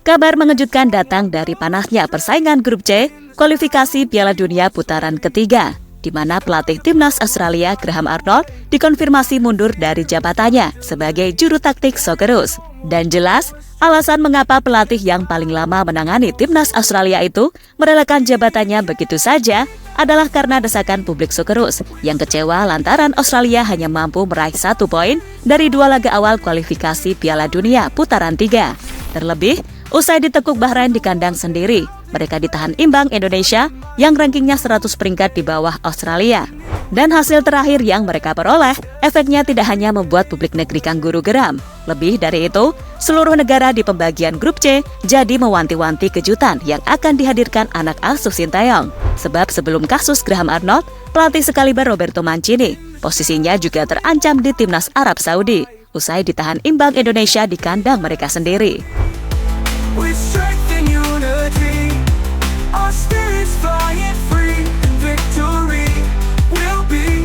Kabar mengejutkan datang dari panasnya persaingan grup C, kualifikasi Piala Dunia putaran ketiga, di mana pelatih timnas Australia Graham Arnold dikonfirmasi mundur dari jabatannya sebagai juru taktik Socceroos. Dan jelas, alasan mengapa pelatih yang paling lama menangani timnas Australia itu merelakan jabatannya begitu saja adalah karena desakan publik Socceroos yang kecewa lantaran Australia hanya mampu meraih 1 poin dari 2 laga awal kualifikasi Piala Dunia putaran 3. Terlebih, usai ditekuk Bahrain di kandang sendiri, mereka ditahan imbang Indonesia yang rankingnya 100 peringkat di bawah Australia. Dan hasil terakhir yang mereka peroleh, efeknya tidak hanya membuat publik negeri Kangguru geram. Lebih dari itu, seluruh negara di pembagian grup C jadi mewanti-wanti kejutan yang akan dihadirkan anak asuh Sintayong. Sebab sebelum kasus Graham Arnold, pelatih sekaliber Roberto Mancini, posisinya juga terancam di timnas Arab Saudi, usai ditahan imbang Indonesia di kandang mereka sendiri. With strength and unity, our spirits flying free, and victory will be.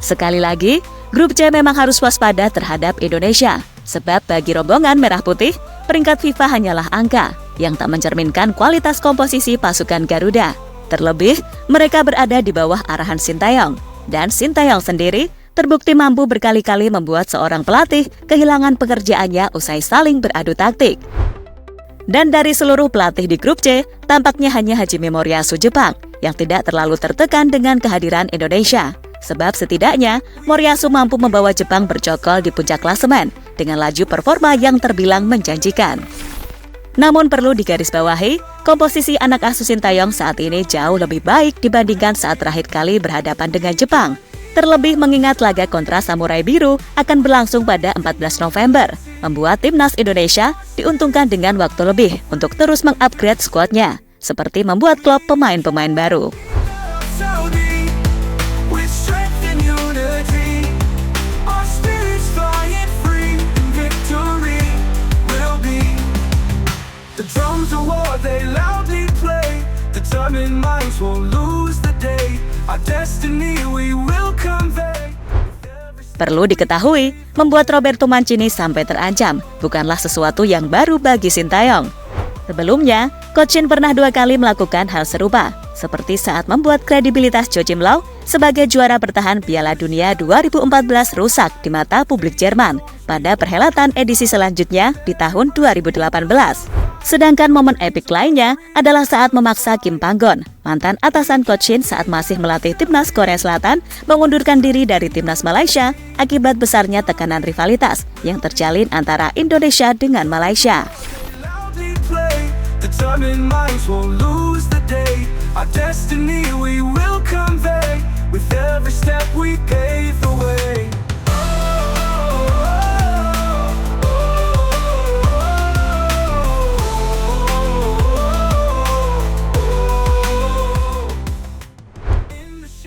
Sekali lagi, grup C memang harus waspada terhadap Indonesia, sebab bagi rombongan merah putih, peringkat FIFA hanyalah angka yang tak mencerminkan kualitas komposisi pasukan Garuda. Terlebih, mereka berada di bawah arahan Sintayong. Dan Sintayong sendiri terbukti mampu berkali-kali membuat seorang pelatih kehilangan pekerjaannya usai saling beradu taktik. Dan dari seluruh pelatih di grup C, tampaknya hanya Hajime Moriyasu Jepang yang tidak terlalu tertekan dengan kehadiran Indonesia. Sebab setidaknya Moriyasu mampu membawa Jepang bercokol di puncak klasemen dengan laju performa yang terbilang menjanjikan. Namun perlu digarisbawahi, komposisi anak asuh Sintayong saat ini jauh lebih baik dibandingkan saat terakhir kali berhadapan dengan Jepang. Terlebih mengingat laga kontra Samurai Biru akan berlangsung pada 14 November, membuat timnas Indonesia diuntungkan dengan waktu lebih untuk terus mengupgrade skuadnya, seperti membuat klub pemain-pemain baru. They loudly play, determined minds won't lose the day. Our destiny we will convey. Perlu diketahui, membuat Roberto Mancini sampai terancam bukanlah sesuatu yang baru bagi Sintayong. Sebelumnya, Coach Shin pernah 2 kali melakukan hal serupa, seperti saat membuat kredibilitas Cho Chim Lau sebagai juara bertahan Piala Dunia 2014 rusak di mata publik Jerman pada perhelatan edisi selanjutnya di tahun 2018. Sedangkan momen epik lainnya adalah saat memaksa Kim Panggon, mantan atasan Coach Shin saat masih melatih timnas Korea Selatan, mengundurkan diri dari timnas Malaysia akibat besarnya tekanan rivalitas yang terjalin antara Indonesia dengan Malaysia. Determined minds won't lose the day. Our destiny we will convey. With every step we pave the way.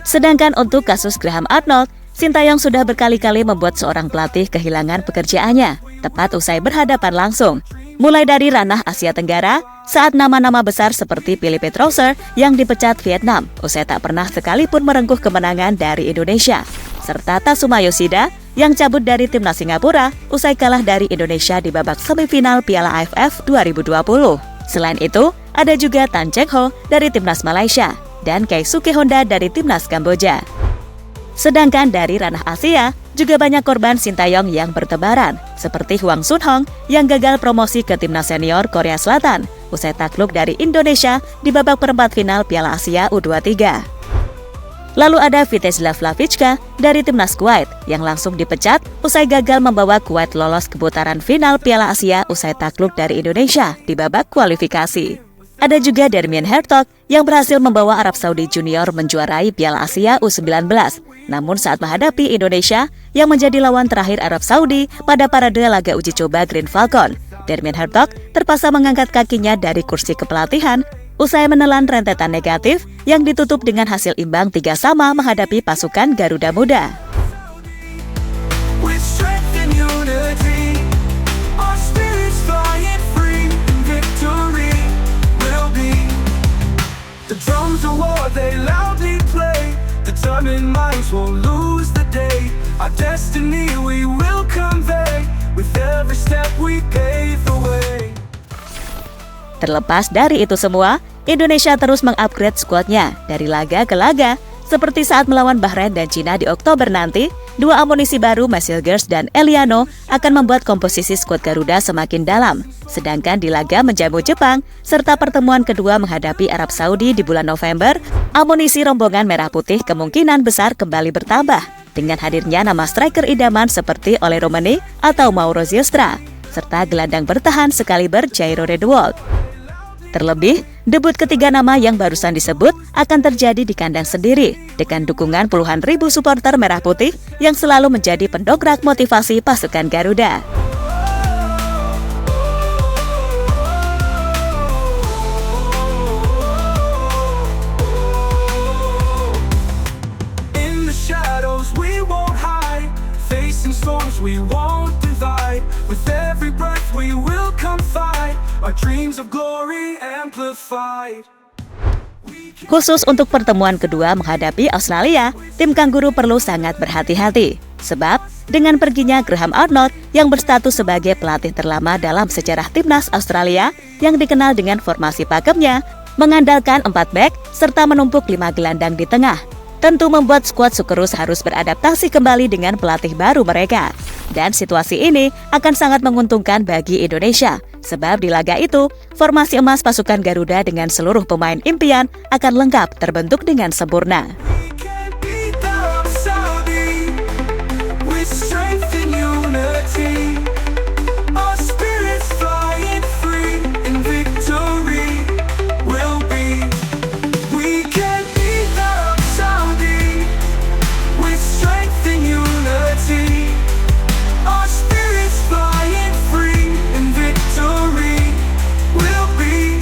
Sedangkan untuk kasus Graham Arnold, Sintayong sudah berkali-kali membuat seorang pelatih kehilangan pekerjaannya, tepat usai berhadapan langsung. Mulai dari ranah Asia Tenggara, saat nama-nama besar seperti Philippe Trousseur yang dipecat Vietnam, usai tak pernah sekalipun merengkuh kemenangan dari Indonesia, serta Tatsuma Yoshida yang cabut dari timnas Singapura, usai kalah dari Indonesia di babak semifinal Piala AFF 2020. Selain itu, ada juga Tan Cheng Ho dari timnas Malaysia, dan Keisuke Honda dari timnas Kamboja. Sedangkan dari ranah Asia, juga banyak korban Sintayong yang bertebaran, seperti Hwang Sun Hong yang gagal promosi ke timnas senior Korea Selatan, usai takluk dari Indonesia di babak perempat final Piala Asia U23. Lalu ada Viteslav Lavicka dari timnas Kuwait yang langsung dipecat usai gagal membawa Kuwait lolos ke putaran final Piala Asia usai takluk dari Indonesia di babak kualifikasi. Ada juga Darmien Hertog yang berhasil membawa Arab Saudi Junior menjuarai Piala Asia U19. Namun saat menghadapi Indonesia yang menjadi lawan terakhir Arab Saudi pada parade laga uji coba Green Falcon, Darmien Hertog terpaksa mengangkat kakinya dari kursi kepelatihan usai menelan rentetan negatif yang ditutup dengan hasil imbang 3-3 menghadapi pasukan Garuda Muda. The drums of war, they loudly play. Determined minds won't lose Terlepas dari itu semua, Indonesia terus mengupgrade skuadnya dari laga ke laga. Seperti saat melawan Bahrain dan Cina di Oktober nanti, dua amunisi baru Masilgers dan Eliano akan membuat komposisi skuad Garuda semakin dalam. Sedangkan di laga menjamu Jepang, serta pertemuan kedua menghadapi Arab Saudi di bulan November, amunisi rombongan Merah Putih kemungkinan besar kembali bertambah. Dengan hadirnya nama striker idaman seperti Ole Romani atau Mauro Zylstra, serta gelandang bertahan sekaliber Jairo Redwold. Terlebih, debut ketiga nama yang barusan disebut akan terjadi di kandang sendiri dengan dukungan puluhan ribu supporter Merah Putih yang selalu menjadi pendongkrak motivasi pasukan Garuda. In the shadows we won't hide, facing storms we won't divide. With every breath we will come fight, our dreams of glory amplified. Khusus untuk pertemuan kedua menghadapi Australia, tim Kangguru perlu sangat berhati-hati. Sebab, dengan perginya Graham Arnold yang berstatus sebagai pelatih terlama dalam sejarah timnas Australia yang dikenal dengan formasi pakemnya, mengandalkan 4 bek serta menumpuk 5 gelandang di tengah, tentu membuat skuad Sukerus harus beradaptasi kembali dengan pelatih baru mereka. Dan situasi ini akan sangat menguntungkan bagi Indonesia, sebab di laga itu, formasi emas pasukan Garuda dengan seluruh pemain impian akan lengkap terbentuk dengan sempurna. We can beat the Arab Saudi with strength and unity. Our spirits flying free in victory will be. We can beat the Arab Saudi with strength and unity. Our spirits flying free in victory will be.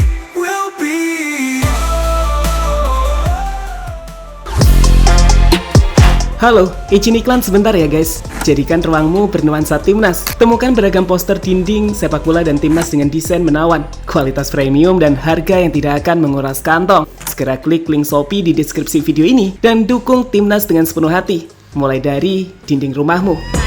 Halo, izin iklan sebentar ya guys. Jadikan ruangmu bernuansa timnas. Temukan beragam poster dinding, sepak bola dan timnas dengan desain menawan, kualitas premium dan harga yang tidak akan menguras kantong. Segera klik link Shopee di deskripsi video ini dan dukung timnas dengan sepenuh hati. Mulai dari dinding rumahmu.